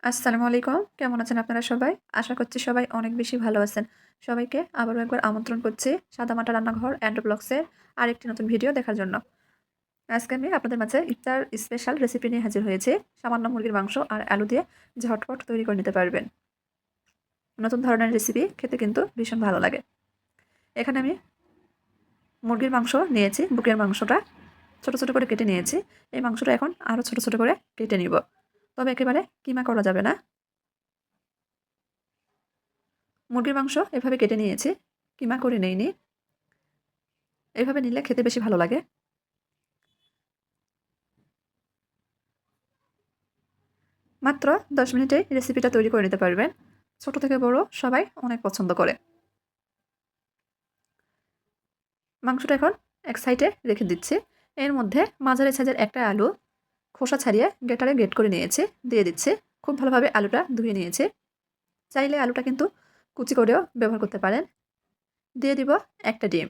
আসসালামু আলাইকুম। কেমন আছেন আপনারা সবাই? আশা করছি সবাই অনেক বেশি ভালো আছেন। সবাইকে আবারও একবার আমন্ত্রণ করছি সাদামাটা রান্নাঘর অ্যান্ড ব্লগসের আরেকটি নতুন ভিডিও দেখার জন্য। আজকে আমি আপনাদের মাঝে ইফতার স্পেশাল রেসিপি নিয়ে হাজির হয়েছি। সামান্য মুরগির মাংস আর আলু দিয়ে ঝটপট তৈরি করে নিতে পারবেন। নতুন ধরনের রেসিপি খেতে কিন্তু ভীষণ ভালো লাগে। এখানে আমি মুরগির মাংস নিয়েছি, বুকের মাংসটা ছোট, ছোট করে কেটে নিয়েছি। এই মাংসটা এখন আরও ছোট, ছোট করে কেটে নিব। তবে একেবারে কিমা করা যাবে না। মুরগির মাংস এভাবে কেটে নিয়েছি, কিমা করে নেইনি। এভাবে নিলে খেতে বেশি ভালো লাগে। মাত্র ১০ মিনিটেই রেসিপিটা তৈরি করে নিতে পারবেন। ছোট থেকে বড় সবাই অনেক পছন্দ করে। মাংসটা এখন এক সাইডে রেখে দিচ্ছি। এর মধ্যে মাঝারি সাইজের একটা আলু খোসা ছাড়িয়ে গ্রেটারে গ্রেট করে নিয়েছি, দিয়ে দিচ্ছি। খুব ভালোভাবে আলুটা ধুয়ে নিয়েছি। চাইলে আলুটা কিন্তু কুচি করেও ব্যবহার করতে পারেন। দিয়ে দিব একটা ডিম।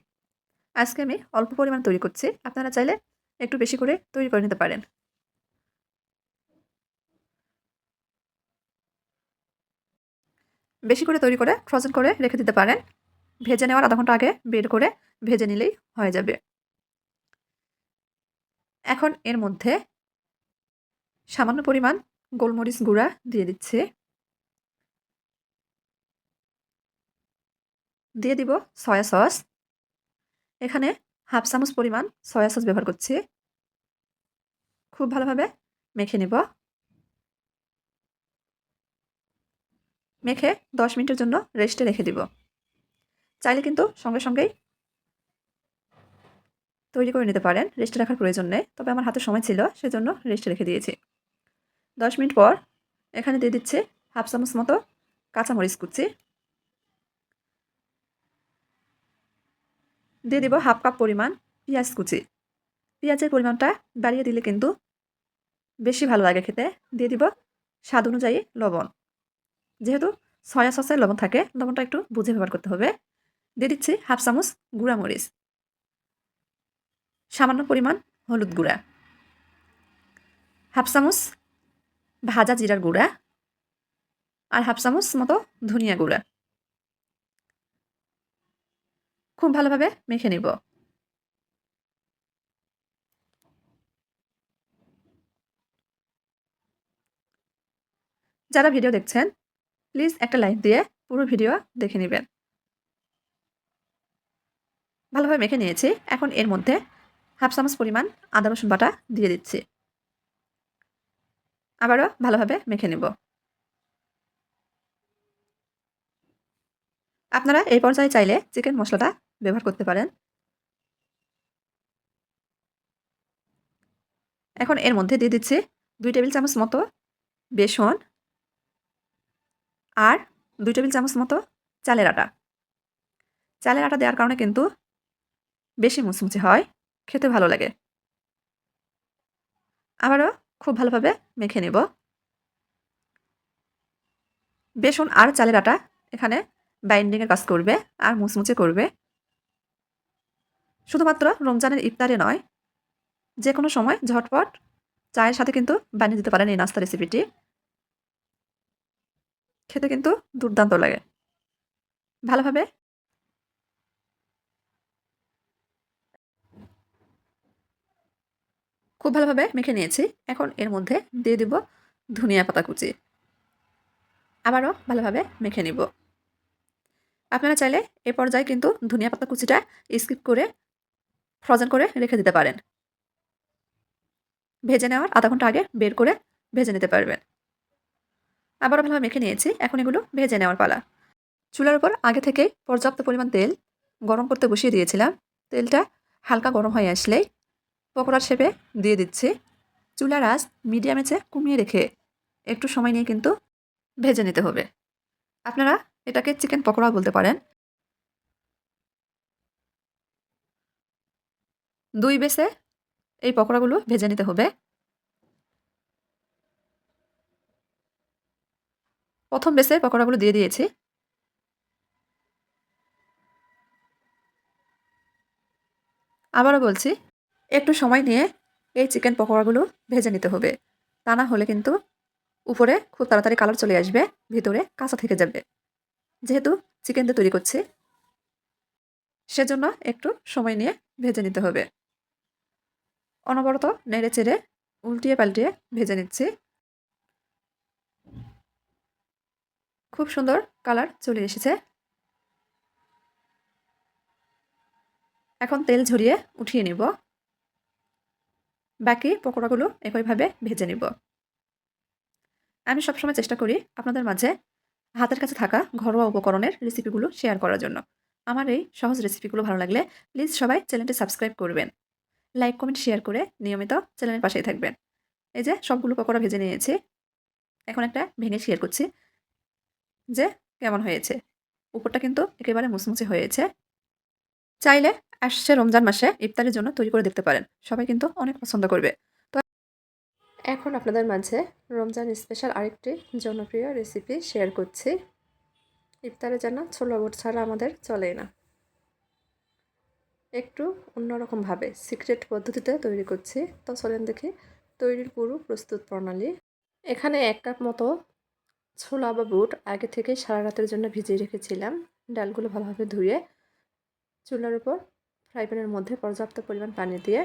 আজকে আমি অল্প পরিমাণ তৈরি করছি। আপনারা চাইলে একটু বেশি করে তৈরি করে নিতে পারেন। বেশি করে তৈরি করে ফ্রোজেন করে রেখে দিতে পারেন। ভেজে নেওয়ার আধা ঘন্টা আগে বের করে ভেজে নিলেই হয়ে যাবে। এখন এর মধ্যে সামান্য পরিমাণ গোলমরিচ গুঁড়া দিয়ে দিচ্ছি। দিয়ে দিব সয়া সস। এখানে হাফ চামচ পরিমাণ সয়া সস ব্যবহার করছি। খুব ভালোভাবে মেখে নেব। মেখে ১০ মিনিটের জন্য রেস্টে রেখে দিব। চাইলে কিন্তু সঙ্গে সঙ্গেই তৈরি করে নিতে পারেন। রেস্টে রাখার প্রয়োজন নেই। তবে আমার হাতে সময় ছিল, সেজন্য রেস্টে রেখে দিয়েছি। ১০ মিনিট পর এখানে দিয়ে দিচ্ছি হাফ চামচ মতো কাঁচামরিচ কুচি। দিয়ে দিব হাফ কাপ পরিমাণ পেঁয়াজ কুচি। পেঁয়াজের পরিমাণটা বাড়িয়ে দিলে কিন্তু বেশি ভালো লাগে খেতে। দিয়ে দিব স্বাদ অনুযায়ী লবণ। যেহেতু সয়া সসে লবণ থাকে, লবণটা একটু বুঝে ব্যবহার করতে হবে। দিয়ে দিচ্ছি হাফ চামচ গুঁড়া মরিচ, সামান্য পরিমাণ হলুদ গুঁড়া, হাফ চামচ ভাজা জিরার গুঁড়া আর হাফ চামচ মতো ধনিয়া গুঁড়া। খুব ভালোভাবে মেখে নিব। যারা ভিডিও দেখছেন প্লিজ একটা লাইক দিয়ে পুরো ভিডিও দেখে নেবেন। ভালোভাবে মেখে নিয়েছি। এখন এর মধ্যে হাফ চামচ পরিমাণ আদা রসুন বাটা দিয়ে দিচ্ছি। আবারও ভালোভাবে মেখে নেব। আপনারা এই পর্যায়ে চাইলে চিকেন মশলাটা ব্যবহার করতে পারেন। এখন এর মধ্যে দিয়ে দিচ্ছি ২ টেবিল চামচ মতো বেসন আর ২ টেবিল চামচ মতো চালের আটা। চালের আটা দেওয়ার কারণে কিন্তু বেশি মুচমুচে হয়, খেতে ভালো লাগে। আবারও খুব ভালোভাবে মেখে নেব। বেসন আর চালের আটা এখানে বাইন্ডিং এর কাজ করবে আর মুচমুচে করবে। শুধুমাত্র রমজানের ইফতারে নয়, যেকোনো সময় ঝটপট চায়ের সাথে কিন্তু বানিয়ে দিতে পারেন এই নাস্তা রেসিপিটি। খেতে কিন্তু দুর্দান্ত লাগে। ভালোভাবে খুব ভালোভাবে মেখে নিয়েছি। এখন এর মধ্যে দিয়ে দিব ধনিয়া পাতা কুচি। আবারও ভালোভাবে মেখে নিব। আপনারা চাইলে এ পর্যায়ে কিন্তু ধনিয়া পাতা কুচিটা স্কিপ করে ফ্রোজেন করে রেখে দিতে পারেন। ভেজে নেওয়ার আধা ঘন্টা আগে বের করে ভেজে নিতে পারবেন। আবারও ভালোভাবে মেখে নিয়েছি। এখন এগুলো ভেজে নেওয়ার পালা। চুলার উপর আগে থেকেই পর্যাপ্ত পরিমাণ তেল গরম করতে বসিয়ে দিয়েছিলাম। তেলটা হালকা গরম হয়ে আসলেই পকোড়ার শেপে দিয়ে দিচ্ছি। চুলার আঁচ মিডিয়াম আঁচে কমিয়ে রেখে একটু সময় নিয়ে কিন্তু ভেজে নিতে হবে। আপনারা এটাকে চিকেন পকোড়াও বলতে পারেন। ২ বেসে এই পকোড়াগুলো ভেজে নিতে হবে। ১ম বেসে পকোড়াগুলো দিয়ে দিয়েছি। আবারও বলছি, একটু সময় নিয়ে এই চিকেন পকোড়াগুলো ভেজে নিতে হবে। তা না হলে কিন্তু উপরে খুব তাড়াতাড়ি কালার চলে আসবে, ভিতরে কাঁচা থেকে যাবে। যেহেতু চিকেন দিয়ে তৈরি করছি, সেজন্য একটু সময় নিয়ে ভেজে নিতে হবে। অনবরত নেড়ে চেড়ে উল্টিয়ে পাল্টিয়ে ভেজে নিচ্ছি। খুব সুন্দর কালার চলে এসেছে। এখন তেল ঝরিয়ে উঠিয়ে নিব। বাকি পকোড়াগুলো একইভাবে ভেজে নিব। আমি সবসময় চেষ্টা করি আপনাদের মাঝে হাতের কাছে থাকা ঘরোয়া উপকরণের রেসিপিগুলো শেয়ার করার জন্য। আমার এই সহজ রেসিপিগুলো ভালো লাগলে প্লিজ সবাই চ্যানেলটি সাবস্ক্রাইব করবেন। লাইক, কমেন্ট, শেয়ার করে নিয়মিত চ্যানেলের পাশেই থাকবেন। এই যে সবগুলো পকোড়া ভেজে নিয়েছি। এখন একটা ভেঙে শেয়ার করছি যে কেমন হয়েছে। উপরটা কিন্তু একেবারে মুচমুচে হয়েছে। চাইলে আসছে রমজান মাসে ইফতারের জন্য তৈরি করে দেখতে পারেন। সবাই কিন্তু অনেক পছন্দ করবে। তো এখন আপনাদের মাঝে রমজান স্পেশাল আরেকটি জনপ্রিয় রেসিপি শেয়ার করছি। ইফতারে যেন ছোলা বুট ছাড়া আমাদের চলেই না। একটু অন্যরকমভাবে সিক্রেট পদ্ধতিতে তৈরি করছি। তো চলেন দেখি তৈরির পুরো প্রস্তুত প্রণালী। এখানে 1 কাপ মতো ছোলা বা বুট আগে থেকে সারা রাতের জন্য ভিজিয়ে রেখেছিলাম। ডালগুলো ভালোভাবে ধুয়ে চুলার উপর ফ্রাই প্যানের মধ্যে পর্যাপ্ত পরিমাণ পানি দিয়ে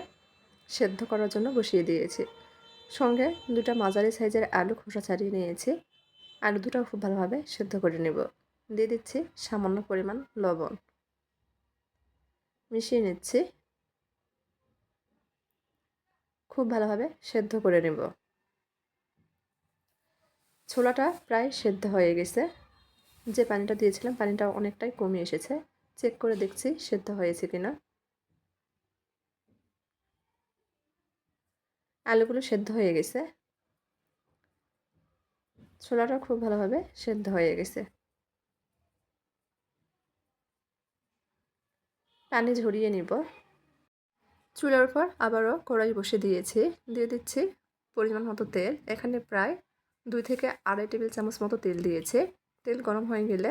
সেদ্ধ করার জন্য বসিয়ে দিয়েছি। সঙ্গে 2টা মাঝারি সাইজের আলু খোসা ছাড়িয়ে নিয়েছি। আলু দুটাও খুব ভালোভাবে সেদ্ধ করে নেব। দিয়ে দিচ্ছি সামান্য পরিমাণ লবণ। মিশিয়ে নিচ্ছি। খুব ভালোভাবে সেদ্ধ করে নেব। ছোলাটা প্রায় সেদ্ধ হয়ে গেছে। যে পানিটা দিয়েছিলাম পানিটা অনেকটাই কমে এসেছে। চেক করে দেখছি সেদ্ধ হয়েছে কিনা। আলুগুলো সেদ্ধ হয়ে গেছে। ছোলাটা খুব ভালোভাবে সেদ্ধ হয়ে গেছে। পানি ঝরিয়ে নিব। চুলার উপর আবারও কড়াই বসিয়ে দিয়েছি। দিয়ে দিচ্ছি পরিমাণ মতো তেল। এখানে প্রায় 2 থেকে 2.5 টেবিল চামচ মতো তেল দিয়েছে। তেল গরম হয়ে গেলে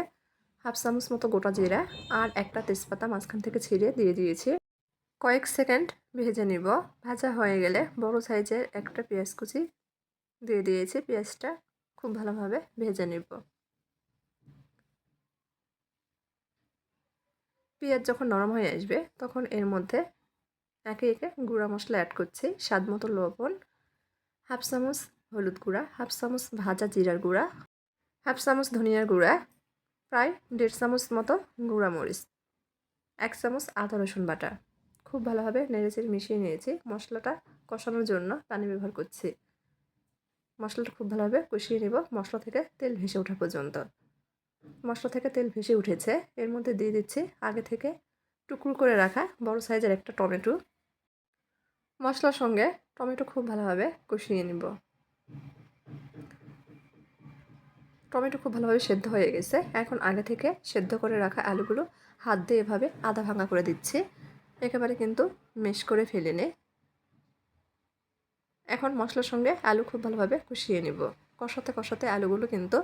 হাফ চামচ মতো গোটা জিরা আর একটা তেজপাতা মাঝখান থেকে ছিঁড়ে দিয়ে দিয়েছি। কয়েক সেকেন্ড ভেজে নিব। ভাজা হয়ে গেলে বড় সাইজের একটা পেঁয়াজ কুচি দিয়ে দিয়েছি। পেঁয়াজটা খুব ভালোভাবে ভেজে নিব। পেঁয়াজ যখন নরম হয়ে আসবে তখন এর মধ্যে একে একে গুঁড়া মশলা অ্যাড করছি। স্বাদ মতো লবণ, হাফ চামচ হলুদ গুঁড়া, হাফ চামচ ভাজা জিরার গুঁড়া, হাফ চামচ ধনিয়ার গুঁড়া, প্রায় 1.5 চামচ মতো গুঁড়া মরিচ, 1 চামচ আদা রসুন বাটা। খুব ভালোভাবে নেড়েচেড়ে মিশিয়ে নিয়েছি। মশলাটা কষানোর জন্য পানি ব্যবহার করছি। মশলাটা খুব ভালোভাবে কষিয়ে নেব মশলা থেকে তেল ভেসে ওঠা পর্যন্ত। মশলা থেকে তেল ভেসে উঠেছে। এর মধ্যে দিয়ে দিচ্ছি আগে থেকে টুকরো করে রাখা বড় সাইজের একটা টমেটো। মশলার সঙ্গে টমেটো খুব ভালোভাবে কষিয়ে নিব। টমেটো খুব ভালোভাবে সেদ্ধ হয়ে গেছে। এখন আগে থেকে সেদ্ধ করে রাখা আলুগুলো হাত দিয়ে এভাবে আধা ভাঙা করে দিচ্ছি। একেবারে কিন্তু মেশ করে ফেলে নে। এখন মশলার সঙ্গে আলু খুব ভালোভাবে কষিয়ে নিব। কষাতে কষাতে আলুগুলো কিন্তু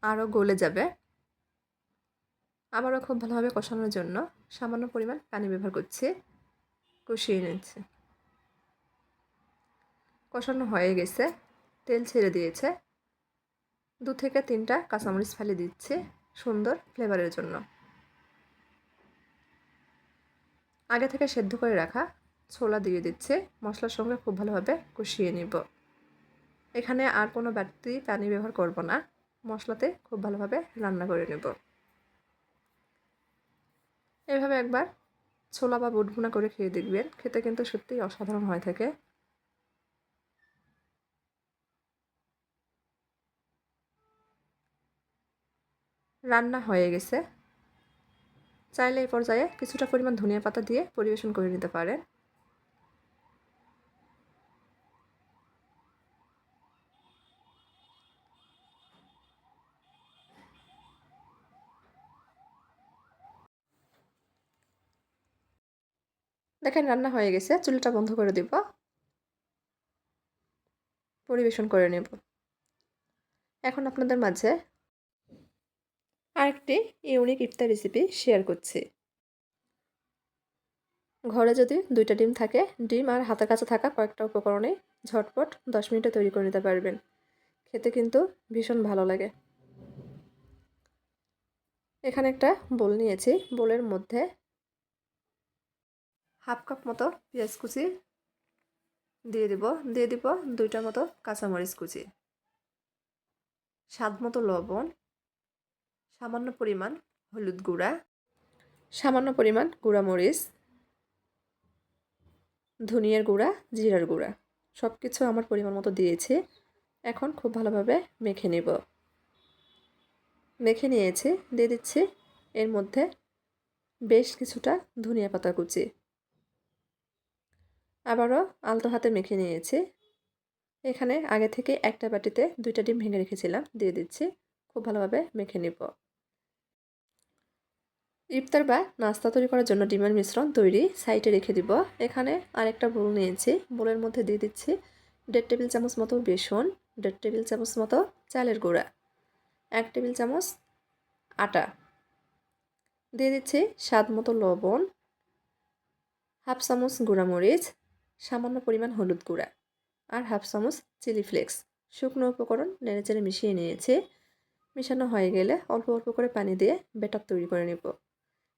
আরও গলে যাবে। আবারও খুব ভালোভাবে কষানোর জন্য সামান্য পরিমাণ পানি ব্যবহার করছি। কষিয়ে নিচ্ছি। কষানো হয়ে গেছে। তেল ছেড়ে দিয়েছে। 2 থেকে 3টা কাঁচামরিচ ফালি দিচ্ছি সুন্দর ফ্লেভারের জন্য। আগে থেকে সেদ্ধ করে রাখা ছোলা দিয়ে দিচ্ছি। মশলার সঙ্গে খুব ভালোভাবে কষিয়ে নিব। এখানে আর কোনো বাড়তি পানি ব্যবহার করব না। মশলাতে খুব ভালোভাবে রান্না করে নেব। এভাবে একবার ছোলা বা বুট ভুনা করে খেয়ে দেখবেন। খেতে কিন্তু সত্যিই অসাধারণ হয়ে থাকে। রান্না হয়ে গেছে। চাইলে এই পর্যায়ে কিছুটা পরিমাণ ধনিয়া পাতা দিয়ে পরিবেশন করে নিতে পারেন। দেখেন রান্না হয়ে গেছে। চুলাটা বন্ধ করে দিব। পরিবেশন করে নেব। এখন আপনাদের মাঝে আরেকটি ইউনিক ইফতার রেসিপি শেয়ার করছি। ঘরে যদি 2টা ডিম থাকে, ডিম আর হাতের কাছে থাকা কয়েকটা উপকরণে ঝটপট 10 মিনিটে তৈরি করে নিতে পারবেন। খেতে কিন্তু ভীষণ ভালো লাগে। এখানে একটা বোল নিয়েছি, বোলের মধ্যে হাফ কাপ মতো পেঁয়াজ কুচি দিয়ে দিব 2টা মতো কাঁচামরিচ কুচি, স্বাদ মতো লবণ, সামান্য পরিমাণ হলুদ গুঁড়া, সামান্য পরিমাণ গুঁড়া মরিচ, ধনিয়ার গুঁড়া, জিরার গুঁড়া, সব কিছু আমার পরিমাণ মতো দিয়েছি। এখন খুব ভালোভাবে মেখে নেব। মেখে নিয়েছি, দিয়ে দিচ্ছি এর মধ্যে বেশ কিছুটা ধনিয়া পাতা কুচি। আবারও আলতো হাতে মেখে নিয়েছি। এখানে আগে থেকে একটা বাটিতে 2টা ডিম ভেঙে রেখেছিলাম, দিয়ে দিচ্ছি। খুব ভালোভাবে মেখে নিব। ইফতার বা নাস্তা তৈরি করার জন্য ডিমের মিশ্রণ তৈরি, সাইডে রেখে দিব। এখানে আরেকটা বোল নিয়েছি, বোলের মধ্যে দিয়ে দিচ্ছি 1.5 টেবিল চামচ মতো বেসন, 1.5 টেবিল চামচ মতো চালের গুঁড়া, 1 টেবিল চামচ আটা, দিয়ে দিচ্ছি স্বাদ মতো লবণ, হাফ চামচ গুঁড়া মরিচ, সামান্য পরিমাণ হলুদ গুঁড়া আর হাফ চামচ চিলি ফ্লেক্স। শুকনো উপকরণ নেড়েচেড়ে মিশিয়ে নিয়েছি। মিশানো হয়ে গেলে অল্প অল্প করে পানি দিয়ে ব্যাটার তৈরি করে নেব।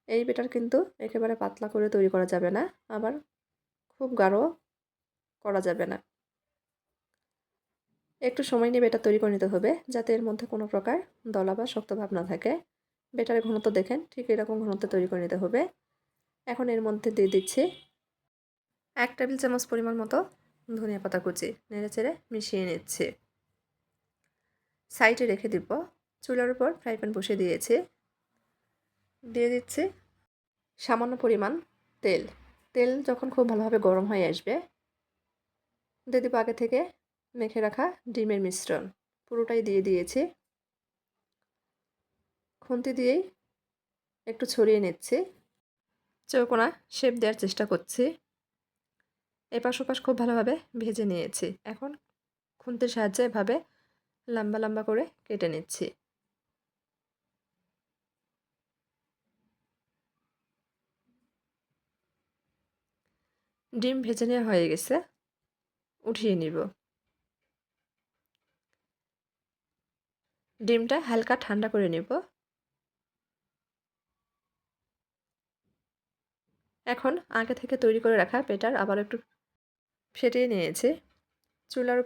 এই ব্যাটার কিন্তু একেবারে পাতলা করে তৈরি করা যাবে না, আবার খুব গাঢ় করা যাবে না। একটু সময় নিয়ে ব্যাটার তৈরি করে নিতে হবে, যাতে এর মধ্যে কোনো প্রকার দলা বা শক্ত ভাব না থাকে। ব্যাটারের ঘনত্ব দেখেন, ঠিক এরকম ঘনত্ব তৈরি করে নিতে হবে। এখন এর মধ্যে দিয়ে দিচ্ছি 1 টেবিল চামচ পরিমাণ মতো ধনিয়া পাতা কুচি, নেড়েচেড়ে মিশিয়ে নিচ্ছি। সাইডে রেখে দিব। চুলার উপর ফ্রাই প্যান বসিয়ে দিয়েছি, দিয়ে দিচ্ছি সামান্য পরিমাণ তেল। তেল যখন খুব ভালোভাবে গরম হয়ে আসবে, দিয়ে দিব আগে থেকে মেখে রাখা ডিমের মিশ্রণ। পুরোটাই দিয়ে দিয়েছি। খুন্তি দিয়েই একটু ছড়িয়ে নিচ্ছি। চৌকোনা শেপ দেওয়ার চেষ্টা করছি। এপাশ ওপাশ খুব ভালোভাবে ভেজে নিয়েছি। এখন খুন্তির সাহায্যে এভাবে লম্বা লম্বা করে কেটে নিচ্ছি। ডিম ভেজে নেওয়া হয়ে গেছে, উঠিয়ে নিব। ডিমটা হালকা ঠান্ডা করে নেব। এখন আগে থেকে তৈরি করে রাখা ব্যাটার আবার একটু ফেটিয়ে নিয়েছি। চুলার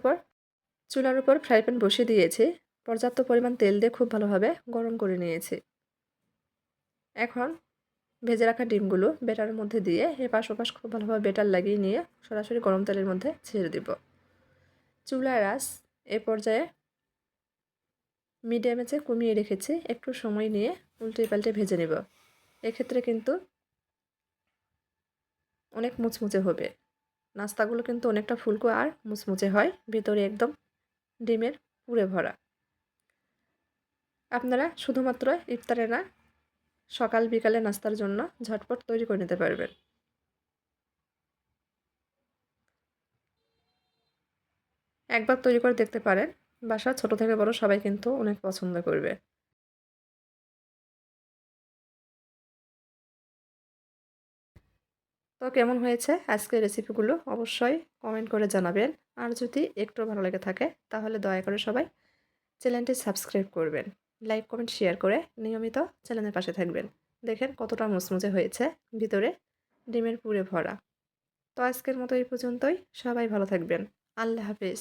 উপর ফ্রাই প্যান বসিয়ে দিয়েছি। পর্যাপ্ত পরিমাণ তেল দিয়ে খুব ভালোভাবে গরম করে নিয়েছি। এখন ভেজে রাখা ডিমগুলো ব্যাটারের মধ্যে দিয়ে এপাশ ওপাশ খুব ভালোভাবে ব্যাটার লাগিয়ে নিয়ে সরাসরি গরম তেলের মধ্যে ছেড়ে দিব। চুলার আঁচ এ পর্যায়ে মিডিয়ামে চেয়ে কমিয়ে রেখেছি। একটু সময় নিয়ে উল্টে পাল্টে ভেজে নেব। এক্ষেত্রে কিন্তু অনেক মুচমুচে হবে। নাস্তাগুলো কিন্তু অনেকটা ফুলকো আর মুচমুচে হয়, ভেতরে একদম ডিমের পুরে ভরা। আপনারা শুধুমাত্র ইফতারে না, সকাল বিকালে নাস্তার জন্য ঝটপট তৈরি করে নিতে পারবেন। একবার তৈরি করে দেখতে পারেন, বাসার ছোট থেকে বড় সবাই কিন্তু অনেক পছন্দ করবে। তো কেমন হয়েছে আজকের রেসিপিগুলো অবশ্যই কমেন্ট করে জানাবেন। আর যদি একটু ভালো লেগে থাকে তাহলে দয়া করে সবাই চ্যানেলটি সাবস্ক্রাইব করবেন। লাইক কমেন্ট শেয়ার করে নিয়মিত চ্যানেলের পাশে থাকবেন। দেখেন কতটা মুচমুচে হয়েছে, ভিতরে ডিমের পুরে ভরা। তো আজকের মতো এই পর্যন্তই। সবাই ভালো থাকবেন। আল্লাহ হাফেজ।